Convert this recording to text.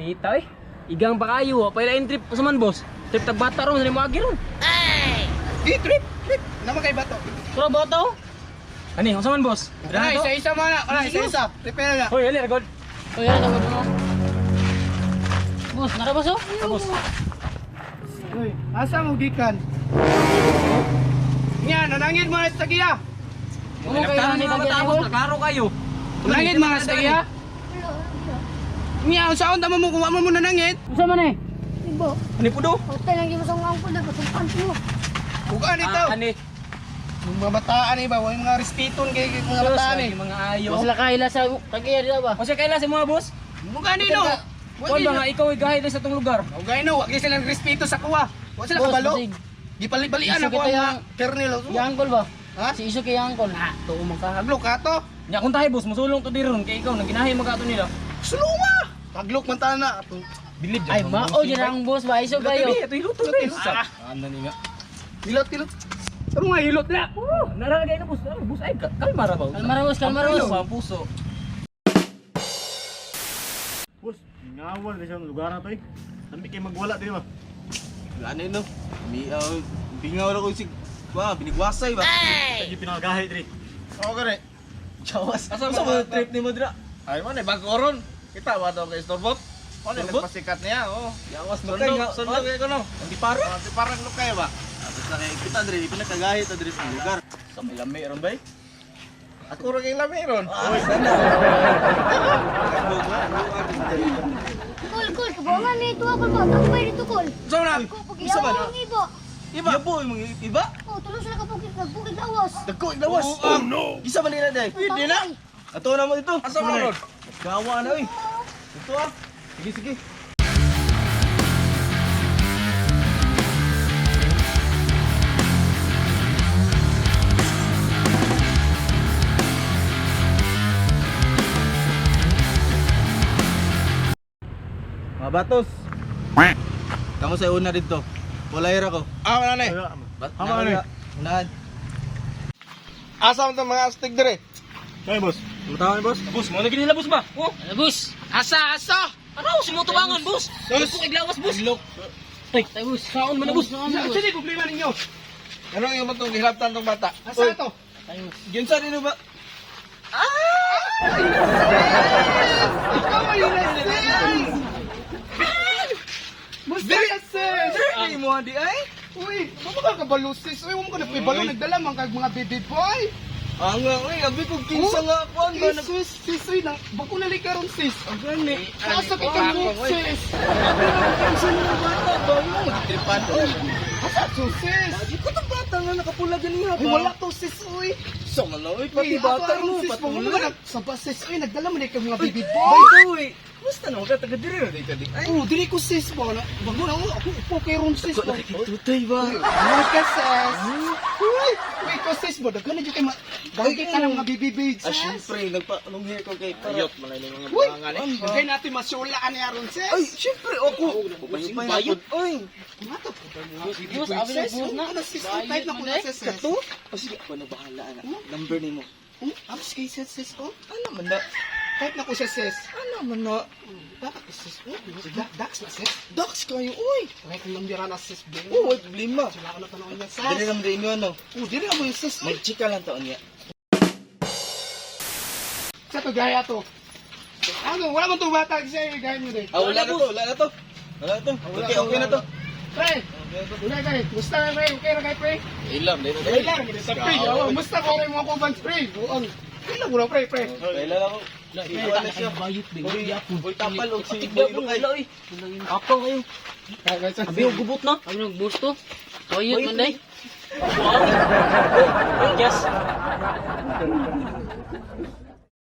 Parita eh. Igang pa kayo, pailain trip sa man boss. Trip tagbata ron, sa mo agi ron. Di trip. Naman kay bato. Sura bata oh. Ani, sa man boss? Ay, isa-isa mo na. Ay, isa-isa. Prepare na. Hoy, ali ragod. Oh, yan, nagod mo. Boss, nara boss oh? Boss. Uy, asa mo gikan? Nya, nanangid mo na sa giya. Ano kayo na nito Tapos nakaro kayo. Nanangid mga sa giya. Nya, saan tama mo kung mo nanangid? Usa man eh? Ibo, Ani pudo? hotel lang yung masang angkol na patumpan mo. Bukan ito. Ani. Yung mga bataan eh ba, yung mga respiton kay mga bataan eh. Mga ayo. Sila kaila sa tagiya dito ba? O siya kaila sa mga boss? Bukan ito. Kuan ba nga ikaw ay gahay sa itong lugar? Okay no, wag silang respeto sa kuha. Wag sila Boss, kabalo. basig. Gipali-balian Iso ako kita ang mga yung- kernel. Yung angkol ba? Ha? Si Iso kay angkol. Tuo man kahaglok ka to. Nya kung tayo boss, musulong to diron kay ikaw nang ginahay mo kato nila. Suluma. Haglok man ta na. Bilid Ay, mao dyan ang boss ba? Iso kayo. Ito hilot to guys. Ano ni nga? Hilot. Ano nga hilot na? Naragay na boss. Boss ay kalmara ba? Kalmara boss, kalmara boss. Ang puso. Bus, ngawal na siyang lugar na to eh. Nami kayo magwala din ba? Ano no? Bingaw ako si binigwasay ba? Ay! Yung pinagahay diri. Oo ka rin. Jawas. Asa mo trip ni mo dira? Ay man eh bagoron. Kita ba daw kay Storbot? Ano nagpasikat niya? Oh. Jawas mo kay sundok kay kono. Hindi para. Hindi para lo kay ba? Tapos na kay kita diri pinakagahi ta diri sa lugar. Sa may lami ron bay. Ako ra kay lami ron. Oy, sana. Kul, kabangan ni ito ako ba? Takbay dito, Kul. So na. Ako, pag-iyawa ang ibo. Iba po yung iba. Oh, tulong sila kapag nagbukid lawas. Dagko iglawas. Oh no. Isa man nila day. Hindi na. Ato na mo dito. Asa mo ron? Gawa na oy. Ito ah. Sige. Mga batos. Kamu sa una dito. Bulayra ko. Wala na eh. Hama na eh. Unahan. Asa mo mga astig dire? Ay, boss. Tama ni boss. Boss, mo na nila boss ba? Oh, Ano boss? Asa. ano simutubangan boss? Boss, iglawas boss. Tay, boss. Kaon man na boss. Sino problema ninyo? Ano yung matong gihaptan tong bata? Asa to? Ginsa din ba? Ikaw ay yun. Musta ka sis? Ay mo di ay. Uy, ano ka kabalo sis? Uy, mo ka na pibalo nagdala man kag mga baby boy. Nga, uy, abi ko kinsa nga ako ang Eh, sis, uy, bako na likaron sis. gani. Asa ka kabalo sis? Kinsa nga bata ba yung magtripan? Asa to sis? Di ko tong bata nga nakapula ganiha Uy, ba? wala to sis, uy. Sa maloy pati bata mo sis, mo patuloy. ka sa sis, uy, nagdala man kag mga baby By boy. the way, musta na ka taga diri na di ka di? Ay, Oh, dili ko sis ba na. Bago na ako upo kay ron sis ba. tutay ba? Ano ka sis? Uy, ko sis ba daghan na jud kay daghan ka ng mga baby babes. Ah, syempre, nagpa-anong ko kay Parayot, malay na yung mga Uy, pangan eh. daghan natin masulaan niya ron sis. Ay, syempre, ako. Bayot. Ay, Mato. Boss, abi na boss na. Ano sis? Type na ko na sis. kato? O sige, ako na bahala na. Number ni mo. Apps kay sis oh. Ano man na? Type na ko siya sis. Ano man na? Dax sis. Dax na sis. Dax kayo, uy. Kaya kung nambira na sis. Oo, wait, problema. Wala ko na tanong niya sis. Dili naman rin yun, ano? Oh, dili ako yung sis. Mag-chika lang taon niya. Sa to gaya to. Ano, wala man to bata siya gaya mo din. Ah, wala na to, wala na to. Wala na to. Okay, okay na to. Pre, wala kay. Gusto na pre, okay na kay pre. Ilam, dito Pre lang, sa pre. Musta ko kay mga kuban pre. Buong. Kailan mo na pre. Kailan ako? Iwan na siya. Bayot ba? Uy, uy, tapal, og si Tigda Boy mo Lukay. wala oy. Ako kayo. Abi og gubot na. Abi nag boss to. Bayot man day. Yes.